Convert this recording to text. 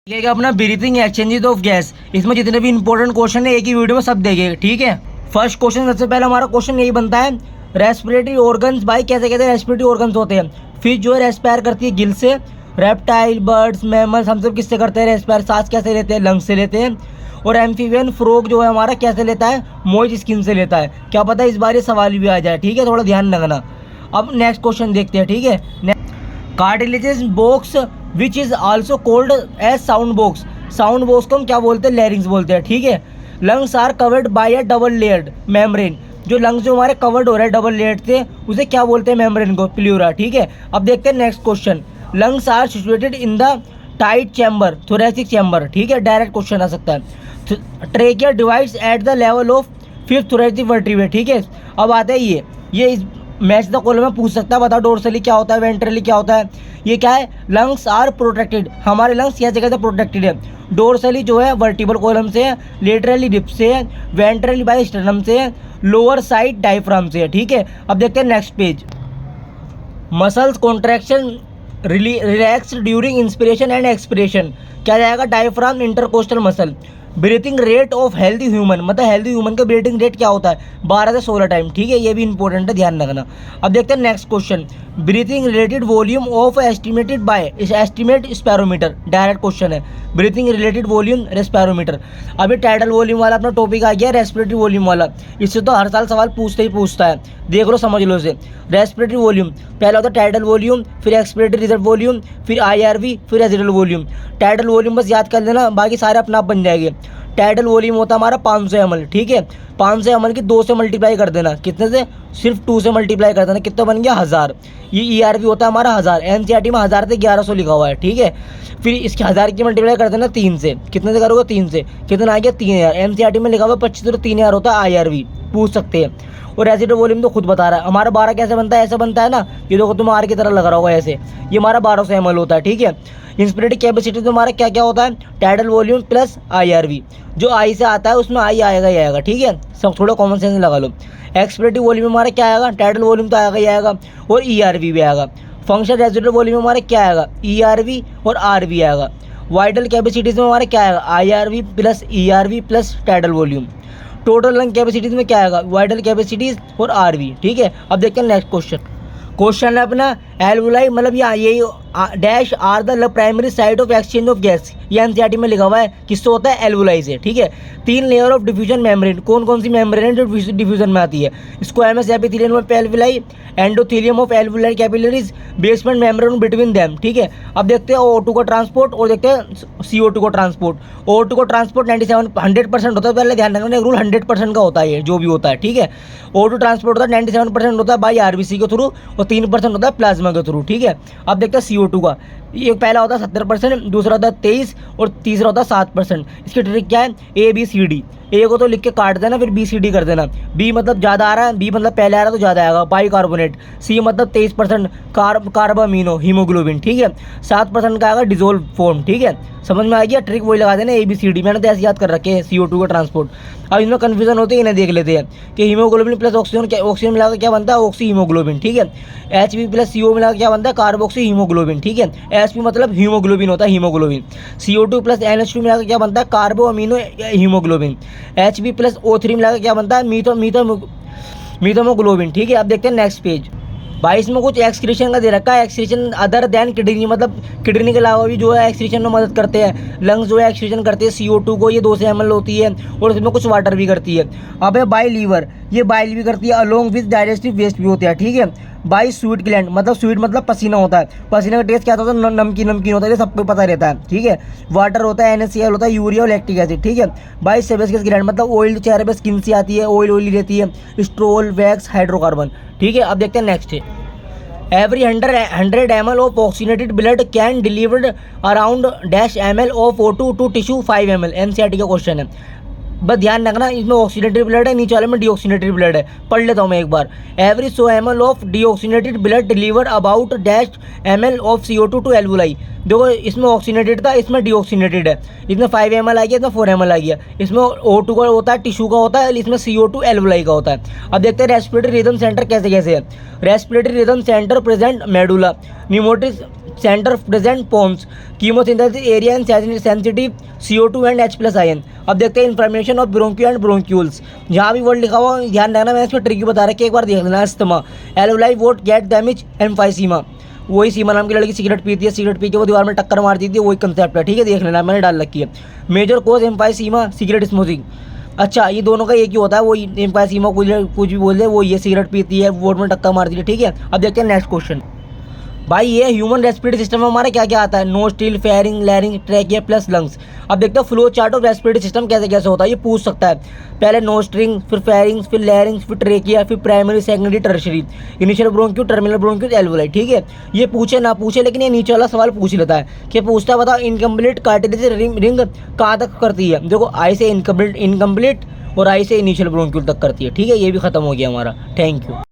देखिएगा अपना breathing exchanges of gas. इसमें जितने भी इंपॉर्टेंट क्वेश्चन है एक ही वीडियो में सब देंगे, ठीक है। फर्स्ट क्वेश्चन, सबसे पहला हमारा क्वेश्चन यही बनता है, रेस्पिरेटरी ऑर्गन्स भाई कैसे कैसे रेस्पिरेटरी ऑर्गन्स होते हैं। फिश जो है रेस्पायर करती है गिल से, रेप्टाइल, बर्ड्स, मैमल्स हम सब किससे करते हैं रेस्पायर, सांस कैसे लेते हैं, लंग्स से लेते हैं। और एम्फीबियन फ्रॉग जो है हमारा कैसे लेता है, मॉइस्ट स्किन से लेता है। क्या पता इस बार ये सवाल भी आ जाए, ठीक है, थोड़ा ध्यान रखना। अब नेक्स्ट क्वेश्चन देखते हैं, ठीक है। Cartilages box which is also called as sound box. Sound box को हम क्या बोलते हैं, लैरिंग्स बोलते हैं, ठीक है। Lungs are covered by a double layered membrane. जो लंग्स जो हमारे कवर्ड हो रहे हैं डबल लेयर्ड से, उसे क्या बोलते हैं, मेम्ब्रेन को, प्लूरा, ठीक है। अब देखते हैं next question, lungs are situated in the tight chamber, thoracic chamber, ठीक है, डायरेक्ट क्वेश्चन आ सकता है। Trachea divides at the level of fifth thoracic vertebrae, ठीक है। अब आता है ये इस मैच द कॉलम में पूछ सकता है, बताओ डोर्सली क्या होता है, वेंट्रली क्या होता है। ये क्या है, लंग्स आर प्रोटेक्टेड, हमारे लंग्स क्या जगह से प्रोटेक्टेड है। डोर्सली जो है वर्टिबल कॉलम से है, लेटरली रिप से है, वेंट्रली बाय स्टर्नम से है, लोअर साइड डायफ्राम से है, ठीक है। अब देखते हैं next page, muscles contraction relax during inspiration and expiration. क्या जाएगा, diaphragm, intercostal muscle. Breathing rate of healthy human, मतलब हेल्दी ह्यूमन का ब्रीथिंग रेट क्या होता है, 12 से 16 टाइम, ठीक है, ये भी इंपॉर्टेंट है, ध्यान रखना। अब देखते हैं next question, breathing related volume of estimated by estimate spirometer, direct question है, ब्रीथिंग रिलेटेड वॉल्यूम रेस्पैरोमीटर। अभी टाइडल वॉल्यूम वाला अपना टॉपिक आ गया, रेस्पिरेटरी वॉल्यूम वाला, इससे तो हर साल सवाल पूछते ही पूछता है, देख लो समझ लो इसे। रेस्पिरेटरी वॉल्यूम पहला होता है टाइडल वॉल्यूम, फिर एक्सपिरेटरी रिजर्व वॉल्यूम, फिर IRV, फिर रेजिडुअल वॉल्यूम। टाइडल वॉल्यूम बस याद कर लेना, बाकी सारे अपना आप बन जाएंगे। टाइडल वॉल्यूम होता है हमारा 500 ml, ठीक है। 500 ml की 2 से मल्टीप्लाई कर देना, कितने से, सिर्फ 2 से मल्टीप्लाई कर देना, कितना बन गया, 1000। ये ERV होता है हमारा 1000, NCERT में 1000 से 1100 लिखा हुआ है, ठीक है। फिर इसके 1000 की मल्टीप्लाई कर देना 3 से, कितने से करोगे, 3 से, कितना आ गया, 3000। NCERT में लिखा हुआ 25 तो 3000 होता है IRV, पूछ सकते हैं। और रेजिडुअल वॉल्यूम तो खुद बता रहा है हमारा 12 कैसे बनता है, ऐसे बनता है ना, ये देखो तुम आर की तरह लग रहा होगा ऐसे, ये हमारा 1200 ml होता है, ठीक है। इंस्पिरेटरी कैपेसिटी तो हमारा क्या क्या होता है, टाइडल वॉल्यूम प्लस IRV, जो आई से आता है उसमें आई आएगा ही आएगा, ठीक है, सब थोड़ा कॉमन सेंस लगा लो। एक्सपिरेटरी वॉल्यूम हमारा क्या आएगा, टाइडल वॉल्यूम तो आएगा ही आएगा, और ERV भी आएगा। फंक्शन रेजिडुअल वॉल्यूम हमारा क्या आएगा, ERV और RV आएगा। वाइटल कैपेसिटीज में हमारा क्या आएगा, IRV plus ERV plus tidal volume. Total lung capacities में क्या आएगा, वाइटल कैपेसिटीज और RV, ठीक है। अब देखते हैं नेक्स्ट क्वेश्चन है अपना, एल्वुलाई मतलब ये dash are the primary site of exchange of gas, ये NCERT में लिखा हुआ है, किससे होता है, एल्वुलाई से, ठीक है। 3 लेयर ऑफ डिफ्यूजन मेम्ब्रेन, कौन कौन सी मेम्ब्रेन है जो डिफ्यूजन में आती है, squamous epithelium of alveoli, endothelium of alveolar capillaries, basement membrane between them, ठीक है। अब देखते हैं O2 का ट्रांसपोर्ट और देखते हैं CO2 का ट्रांसपोर्ट। O2 का ट्रांसपोर्ट 100% होता है, पहले ध्यान रखना रूल 100% का होता है, ये जो भी होता है, ठीक है। O2 ट्रांसपोर्ट होता है 97% होता है बाई RBC के थ्रू, और 3% होता है प्लाज्मा के थ्रू, ठीक है। अब देखते हैं CO2 का, ये पहला होता है 70%, दूसरा होता है 23 और तीसरा होता है 7%। इसकी ट्रिक क्या है, ABCD, A को तो लिख के काट देना, फिर BCD कर देना। B मतलब ज़्यादा आ रहा है, B मतलब पहले आ रहा है तो ज़्यादा आएगा, बाइकार्बोनेट। C मतलब 23% कार्बामीनो हीमोग्लोबिन, ठीक है। 7% का आएगा डिजोल्व फॉर्म, ठीक है। समझ में आ गया, ट्रिक वही लगा देना ABCD, मैंने तो ऐसे याद कर रखे हैं CO2 का ट्रांसपोर्ट। अब इनमें कन्फ्यूजन होती है, इन्हें देख लेते हैं कि हीमोग्लोबिन प्लस ऑक्सीजन मिलाकर क्या बनता है, ऑक्सी हीमोग्लोबिन, ठीक है। HB प्लस CO मिलाकर क्या बनता है, कार्बोक्सी हीमोग्लोबिन, ठीक है। SP मतलब हीमोग्लोबिन होता है, हीमोग्लोबिन। CO2 प्लस NH2 मिलाकर क्या बनता है, carbo amino haemoglobin. HB plus O3 मिलाकर क्या बनता है, मीथोमोग्लोबिन, ठीक है। अब देखते हैं नेक्स्ट पेज, भाई इसमें कुछ एक्सक्रीशन का दे रखा है, एक्सक्रीशन अदर देन किडनी, मतलब किडनी के अलावा भी जो है एक्सक्रीशन में मदद करते हैं। लंग्स जो है एक्सक्रीशन करते हैं CO2 को, ये 2 से ml होती है, और इसमें कुछ वाटर भी करती है। अब है बाई लीवर, ये बाइल भी करती है, अलोंग विद डाइजेस्टिव वेस्ट भी होता है, ठीक है। बाई स्वीट ग्लैंड, मतलब स्वीट मतलब पसीना होता है, पसीने का टेस्ट क्या होता है, नमकीन होता है, ये सबको पता रहता है, ठीक है। वाटर होता है, NaCl होता है, यूरिया और लैक्टिक एसिड, ठीक है। बाई सेबेसियस ग्लैंड मतलब ऑयल चेहरे पे स्किन से आती है, ऑयली रहती है, स्ट्रोल, वैक्स, हाइड्रोकार्बन, ठीक है। अब देखते हैं नेक्स्ट है, every 100 ml of oxygenated blood can delivered around -ml of O2 to tissue 5 ml, NCERT का क्वेश्चन है, बस ध्यान रखना, इसमें ऑक्सीडेटेड ब्लड है, नीचे वाले में डीऑक्सीनेटेड ब्लड है। पढ़ लेता हूँ मैं एक बार, every 100 ml of deoxygenated blood deliver about -ml of CO2 to alveoli. देखो इसमें ऑक्सीनेटेड था, इसमें डीऑक्सीनेटेड है, इसमें 5 ml आ गया, इसमें 4 ml आ गया, इसमें O2 का होता है, टिश्यू का होता है, इसमें CO2 एल्वुलाई का होता है। अब देखते हैं रेस्पिरेटरी रिदम सेंटर कैसे कैसे है। Respiratory rhythm centre present medulla, pneumotaxic centre present pons, chemosensitive area and sensitive CO2 and H+ ion. अब देखते हैं information of bronchi and bronchioles. जहाँ भी वर्ड लिखा हुआ ध्यान रखना, मैंने इसमें ट्रिक बता रखी है, एक बार देख लेना। Asthma, alveoli vote gate damage, emphysema, वही सीमा नाम की लड़की सिगरेट पीती है, सिगरेट पी के वो दीवार में टक्कर मार देती है, वही कंसेप्ट है, ठीक है, देख लेना, मैंने डाल रखी है। मेजर कोज एम्फाइसीमा, सिगरेट स्मोकिंग। अच्छा, ये दोनों का एक ही होता है, वो एम्फाइसीमा कुछ भी बोल दे, वो ये सिगरेट पीती है, वोट में टक्कर मारती है, ठीक है। अब देखते हैं नेक्स्ट क्वेश्चन। भाई ये ह्यूमन रेस्पिरेटरी सिस्टम में हमारा क्या क्या आता है, nostril, pharynx, larynx, trachea plus lungs. अब देखते हैं flow chart of respiratory system कैसे कैसे होता है, ये पूछ सकता है। पहले नोस्ट्रिंग, फिर फेरिंग, फिर लैरिंग, फिर ट्रैकिया, फिर primary, secondary, tertiary, initial bronchiole, terminal bronchiole, alveoli, ठीक है। ये पूछे ना पूछे, लेकिन ये नीचे वाला सवाल पूछ लेता है कि पूछता है बताओ इनकम्प्लीट कार्टिलेज रिंग कहाँ तक करती है। देखो आई से इनकम्प्लीट और आई से इनिशियल ब्रोंक्यूल तक करती है, ठीक है। ये भी खत्म हो गया हमारा। Thank you.